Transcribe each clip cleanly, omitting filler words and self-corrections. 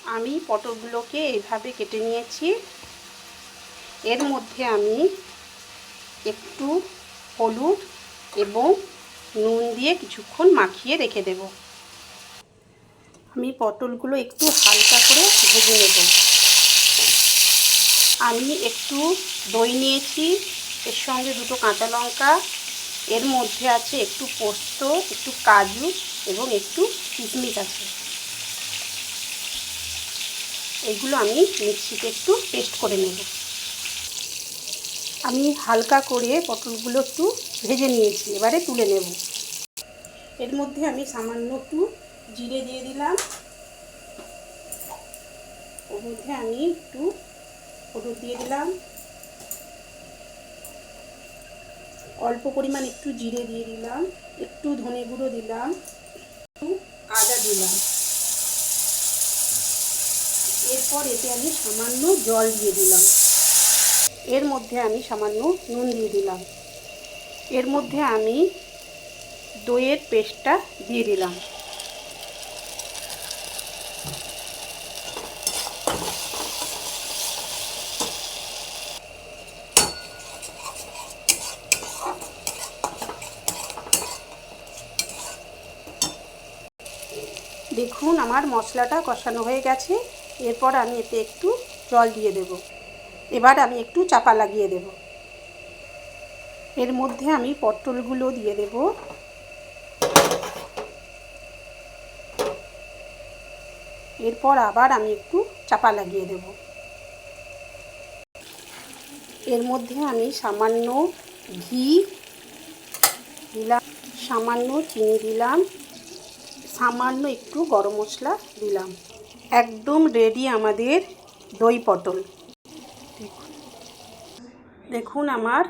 আমি পটলগুলোকে এইভাবে কেটে নিয়েছি। এর মধ্যে আমি একটু হলুদ এবং নুন দিয়ে কিছুক্ষণ মাখিয়ে রেখে দেব। আমি পটলগুলো একটু হালকা করে ভেজে নেব। আমি একটু দই নিয়েছি, এর সঙ্গে দুটো কাঁচা লঙ্কা, এর মধ্যে আছে একটু পোস্ত, একটু কাজু এবং একটু কিশমিশ আছে। এগুলো আমি মিক্সিতে একটু পেস্ট করে নেব। আমি হালকা করে পটলগুলো একটু ভেজে নিয়েছি, এবারে তুলে নেব। এর মধ্যে আমি সামান্য একটু জিরে দিয়ে দিলাম। ওর মধ্যে আমি একটু হলুদ দিয়ে দিলাম, অল্প পরিমাণ একটু জিরে দিয়ে দিলাম, একটু ধনে গুঁড়ো দিলাম, একটু আদা দিলাম। এরপর এতে আমি সামান্য জল দিয়ে দিলাম। এর মধ্যে আমি সামান্য নুন দিয়ে দিলাম। এর মধ্যে আমি দইয়ের পেস্টটা দিয়ে দিলাম। দেখুন আমার মশলাটা কষানো হয়ে গেছে। এরপর আমি এতে একটু জল দিয়ে দেব। এবার আমি একটু চাপা লাগিয়ে দেব। এর মধ্যে আমি পটলগুলো দিয়ে দেব। এরপর আবার আমি একটু চাপা লাগিয়ে দেব। এর মধ্যে আমি সামান্য ঘি দিলাম, সামান্য চিনি দিলাম, সামান্য একটু গরম মশলা দিলাম। একদম রেডি আমাদের দই পটল। দেখুন আমার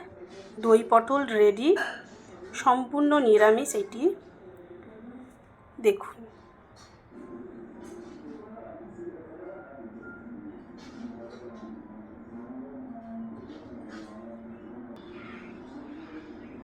দই পটল রেডি, সম্পূর্ণ নিরামিষ এটি। দেখুন।